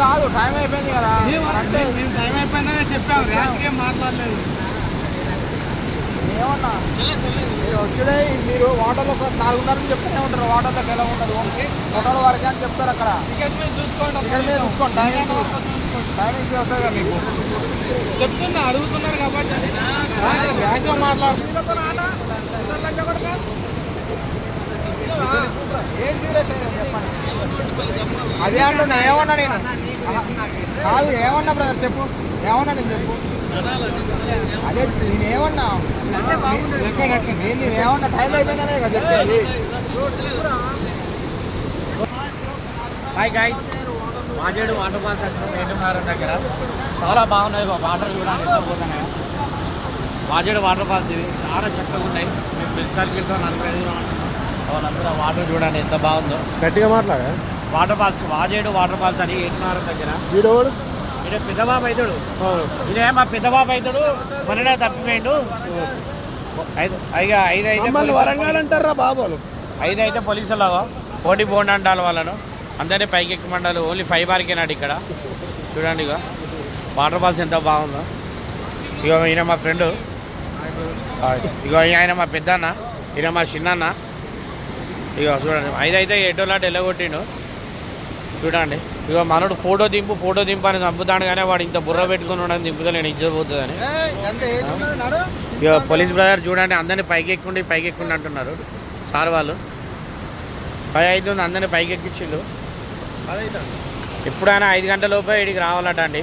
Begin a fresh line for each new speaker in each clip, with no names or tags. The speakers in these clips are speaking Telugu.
కాదు టైం అయిపోయింది కదా అంటే
టైం అయిపోయిందని చెప్పాము ర్యాష్గా మాట్లాడలేదు
ఏమన్నా మీరు వచ్చుడే మీరు వాటర్లో 4:30 చెప్తూనే ఉంటారు వాటర్లోకి ఎలా ఉండదు హోటల్ వరకే అని చెప్తారు అక్కడ
టికెట్ మీద చూసుకోండి
టికెట్ మీద చూసుకోండి టైమింగ్ వస్తుంది కదా మీకు
చెప్తున్నా అడుగుతున్నారు కాబట్టి ర్యాష్గా మాట్లాడుతున్నారు
ఏం సీరియస్ అయ్యింది చెప్పండి అదే అంటున్నా ఏమన్నా నేను కాదు ఏమన్నా బ్రదర్ చెప్పు ఏమన్నా నేను చెప్పు అదే నేనేమన్నా నేనేమన్నా టైం అయిపోయిందనే కదా చెప్పేది hi guys Vajedu waterfalls వచ్చిన దగ్గర చాలా బాగున్నాయి వాటర్ కూడా ఎంత పోతున్నాయి వాజేడు వాటర్ ఫాల్స్ ఇది చాలా చక్కగా ఉన్నాయి మేము పెద్దసార్కి వెళ్తాం 45 వాళ్ళందరూ వాటర్ చూడండి ఎంత బాగుందో
గట్టిగా మాట్లాడా
waterfalls Vajedu waterfalls అని 8 దగ్గర
వీడోడు
ఈయన పెద్దబాబు అవుతాడు ఇదే మా పెద్దబాబు అవుతాడు మననే తప్పిపోయిండు 5 అయితే
వరంగల్ అంటారా బాబోలు
5 అయితే పోలీసులు పోటీ పోండి అంటారు వాళ్ళను అందరినీ పైకి ఎక్కమంటారు ఓన్లీ 5 వరకేనాడు ఇక్కడ చూడండి ఇక వాటర్ ఫాల్స్ ఎంత బాగుందో ఇక ఈయన మా ఫ్రెండు ఇక ఆయన మా పెద్దన్న ఈయన మా చిన్నన్న ఇక చూడండి 5 అయితే ఎటోలాంటి వెళ్ళగొట్టిండు చూడండి ఇక మనోడు ఫోటో దింపు అని చంపుతాడు కానీ వాడు ఇంత బుర్ర పెట్టుకుని ఉండని దింపుతా నేను ఇచ్చిపోతుందని ఇక పోలీస్ బ్రదర్ చూడండి అందరినీ పైకి ఎక్కుండి అంటున్నారు సార్ వాళ్ళు 5 అవుతుంది అందరినీ పైకి ఎక్కించిండు ఎప్పుడైనా 5 గంటల లోపే ఇడికి రావాలట అండి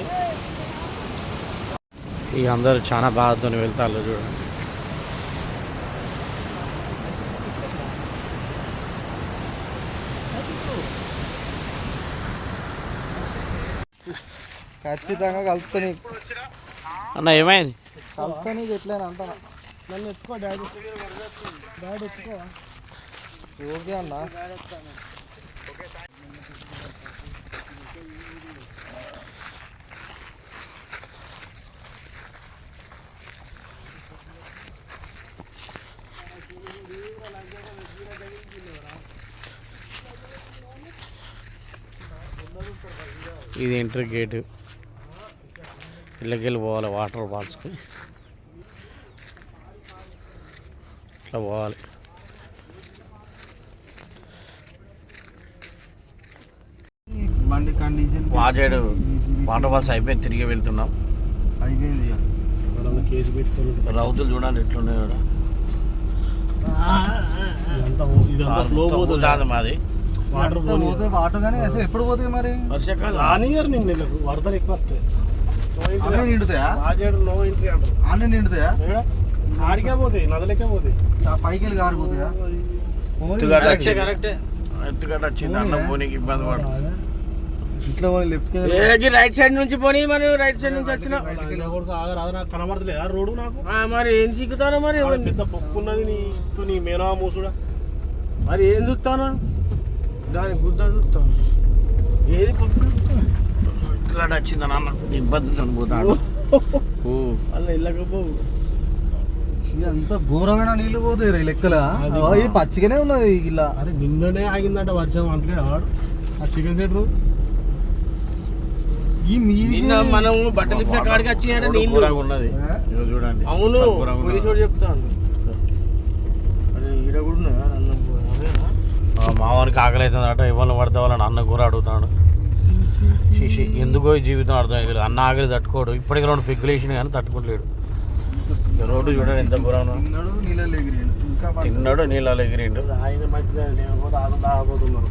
ఇక అందరూ చాలా బాధతో వెళ్తారు చూడండి
ఖచ్చితంగా కలుపుకొని
అన్న ఏమైంది
కలుపుకొని ఎట్లయినా అంటా నన్ను ఎత్తుకో డాడీ ఎత్తుకో ఓకే అన్న
ఇది ఎంట్రీ గేటు ఇళ్ళకెళ్ళి పోవాలి వాటర్ ఫాల్స్కి ఇట్లా పోవాలి
బండి కండిషన్
వాజేడు వాటర్ ఫాల్స్ అయిపోయి తిరిగి వెళ్తున్నాం
అయిపోయింది కేసు పెట్టుకోవాలి
రౌతులు చూడండి ఎట్లున్నాయి కూడా
ఫ్లో పోతుంది
మాది
వాటర్ పోతే వాటర్ కానీ అసలు ఎప్పుడు పోతాయి మరి
వర్షాకాలం
రానియర్ నిండు వరదలు ఎక్కువ వస్తాయి నిండుతాయా నో ఎంట్రీ అంటారు అన్నీ నిండుతాయా ఆడికే పోతాయి నదులకే పోతాయి పైకి వెళ్ళి కారిపోతాయా
ఎత్తుగడ్డ వచ్చింది అన్నం పోనీకి ఇబ్బంది పడుతుంది
ఇట్లా లెఫ్ట్
రైట్ సైడ్ నుంచి పోనీ మరి రైట్ సైడ్ నుంచి వచ్చిన
నాకు కనబడతలేదా రోడ్డు నాకు
మరి ఏం చిక్కుతాను మరి
పెద్ద పొక్కు ఉన్నది నీ మేనా మూసుడా
మరి ఏం చూస్తాను దాని గుద్ద చూస్తాను ఏది పప్పు
ఎత్తుగడ్డ వచ్చింది అన్న ఇబ్బంది పోతాడు
అలా వెళ్ళకపోవు ఇదంతా ఘోరమైన నీళ్లు పోతాయి రే లెక్కల ఇది పచ్చిగానే ఉన్నది ఇలా అరే నిన్ననే ఆగిందంట వర్షం అంటే ఆ చికెన్ సెంటర్ ఈ
నిన్న మనం బట్టలు ఇచ్చిన కాడికి వచ్చినాడ నీళ్ళు
ఉన్నది చూడండి
అవును పోలీసు చెప్తాను అరే ఈడ కూడా ఉన్నాయా అన్నం
మావానికి ఆకలి అవుతుందట ఇవ్వాలి పడితే వాళ్ళని అన్న కూర అడుగుతాడు ఎందుకో ఈ జీవితం అర్థం అయ్యలేదు అన్న ఆకలి తట్టుకోడు ఇప్పటికి 2 పెగ్గులు వేసినా కానీ తట్టుకోలేడు రోడ్డు చూడండి ఎంత పురాణం తిన్నాడు నీళ్ళలో ఎగిరిండు
ఆయన మంచిగా తాగబోతున్నారు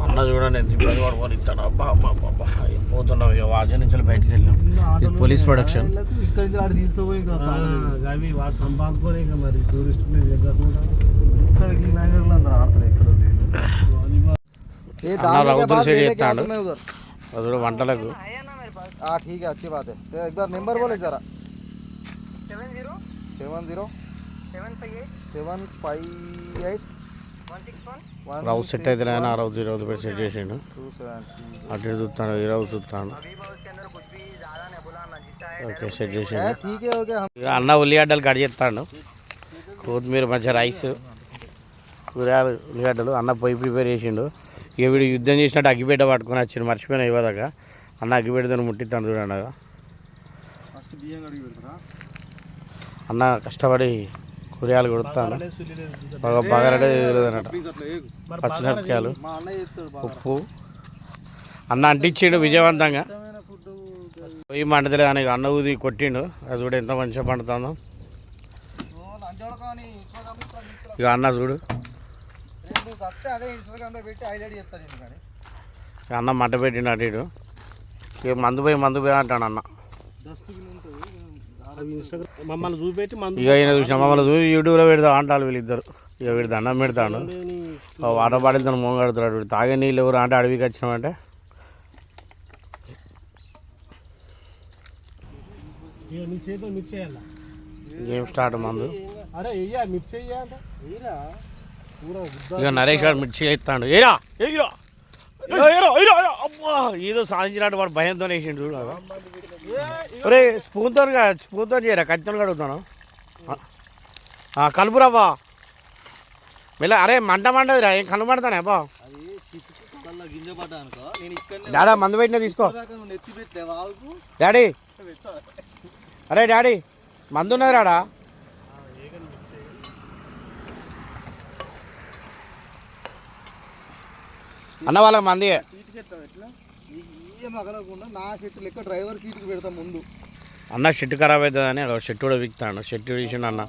అన్న చూడండి ఎంత ఇబ్బంది పడుకొని ఇస్తాడు అబ్బా అబ్బా అబ్బా పోతున్నాం ఇక వాజ నుంచి బయటికి వెళ్ళాం పోలీస్ ప్రొడక్షన్
ఇక్కడ నుంచి వాడు తీసుకుపోయి అవి వాడు సంపాదించుకొని ఇక మరి టూరిస్ట్
రౌతులు సెట్ చేస్తాడు అది వంటలకు
ठीक है अच्छी बात है तो एक बार नंबर बोले जरा 70 758
రౌత్ సెట్ అయితే ఆ రౌత్ 20 సెట్ చేసిండు అటు చూస్తాడు ఈ రౌత్ చూస్తాడు ఓకే సెట్ చేసిండు అన్న ఉల్లిగడ్డలు కట్ చేస్తాడు కొత్తిమీర మంచిగా రైస్ కూరగాయలు ఉల్లిగడ్డలు అన్న పొయ్యి ప్రిపేర్ చేసిండు ఇక వీడు యుద్ధం చేసినట్టు అగ్గిపెట్ట పట్టుకొని వచ్చాడు, మర్చిపోయినా ఇవ్వదాకా. అన్న అగ్గిపెట్టతో ముట్టిస్తాను చూడండి.
ఫస్ట్ బియ్యం కడిగి పెడతారా?
అన్న కష్టపడి కూరగాయలు కొడుతాను. బగారడే అన్నట, పచ్చిమిరపకాయలు,
మా అన్నయ్య చేస్తాడు బాగా.
ఉప్పు అన్న అంటించిండు విజయవంతంగా.
ఫుడ్
పొయ్యి మంటలే అని అన్న ఊది కొట్టిండు. అది చూడు ఎంత మంచిగా పండుతుందో. ఇక అన్న చూడు
అదే ఇన్స్టాగ్రామ్లో పెట్టి హైలైట్ చేస్తాను కానీ
ఇక అన్న మంట పెట్టిండు అటు ఇటు. ఇక మందు పోయి అంటాడు అన్న.
మమ్మల్ని చూపెట్టి
ఇక ఈయన చూసిన మమ్మల్ని చూసి యూట్యూబ్లో పెడతాడు అంటారు వీళ్ళిద్దరు. ఇక వీడు దండం పెడతాడు, వాటర్ బాటిల్ తను మోగడుతున్నాడు. వీడు తాగే నీళ్ళు ఎవరు అంటే అడవికి వచ్చినామంటే
నీ చేతిలో మిర్చి వేయాలా?
గేమ్ స్టార్ట్ మందు.
అరే మిర్చి వేయాలంటే
ఇక నరేష్ గారు మిర్చి వేస్తాడు. ఏరా ఏరా అబ్బా ఏదో సాధించినట్టు వాడు భయంతో వేసిండు చూడ. ఒరే స్పూన్తో చేయరా, కత్తితో కడుగుతాను. కలుపురాబా మెల్ల. అరే మంటదిరా, ఏం కనబడతానే అబ్బా.
గింజ పడ్డా అనుకో నేను ఇక్కడ
డాడా మందు పెట్టినా తీసుకో.
నెత్తి పెట్టలే వాళ్ళకు
డాడీ, అరే డాడీ మందు ఉన్నది రాడా. అన్న వాళ్ళకి మంది
సీట్కి ఎత్తాం ఎట్లా ఏం అగలకుండా నా సీట్ లెక్క డ్రైవర్ సీట్కి పెడతాం ముందు.
అన్న షెట్ ఖరాబ్ అవుతుందని షెట్ కూడా విక్తాడు. షెట్ తీసిండు అన్న.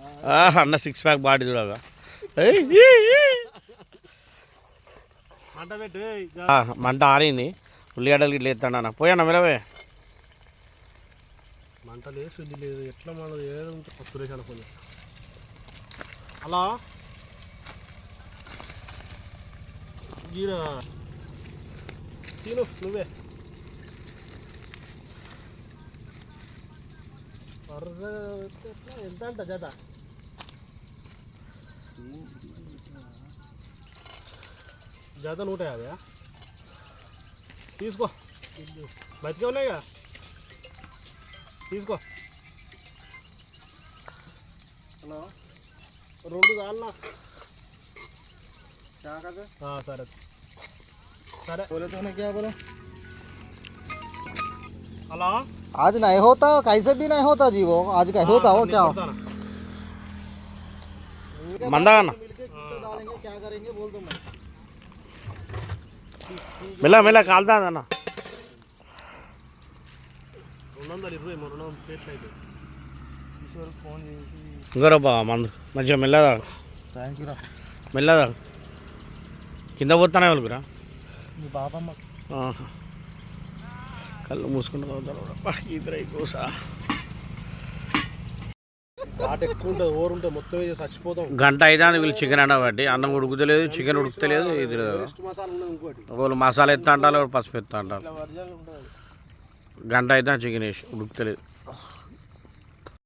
అన్న 6 ప్యాక్ బాడీ చూడగా మంట ఆరింది. ఉల్లిగడ్డలు ఇట్లా ఎత్తాడు అన్న. పోయన్న మిరవే.
మంట లేదు, శుద్ధి లేదు, ఎట్లా మన ఏదో సురేష్ అనుకోండి. అలా గీడ తిను నువ్వే. ఎంత అంట జత? జత 150. తీసుకో, బతికే ఉన్నాయిగా, తీసుకో. హలో 2 కావాలన్నా? సరే సరే. హలో
आज नहीं होता, कैसे भी नहीं होता जी वो, आज क्या होता हो क्या
మందా అన్న
डालेंगे क्या करेंगे बोल दो मैं.
మెల్ల మెల్ల కాలుతుంది అన్న.
220 2 ప్లేట్లు అయితే
ఫోన్ చేసి
ఇంకోరబ్బా మందు మంచిగా మెల్లదా,
థ్యాంక్ యూ రా.
మెల్లదా కింద పోతానే వాళ్ళకురా.
మీ బాబమ్మ
కళ్ళు మూసుకుంటూ పోతారు. ఇద్దరు కోసా
వాట ఎక్కువ ఉంటుంది, ఓరు ఉంటుంది, మొత్తం చచ్చిపోతాం.
గంట అయినా వీళ్ళు చికెన్ అనబట్టి అన్నం ఉడుకుతలేదు, చికెన్ ఉడుకుతలేదు. ఇది
మసాలా ఉన్నది ఇంకోటి,
ఒకళ్ళు మసాలా ఎత్తా అంటారు, ఒకళ్ళు పసుపు ఎత్తా అంటారు. గంట అయితే చికెన్ వేసి ఉడుకుతలేదు.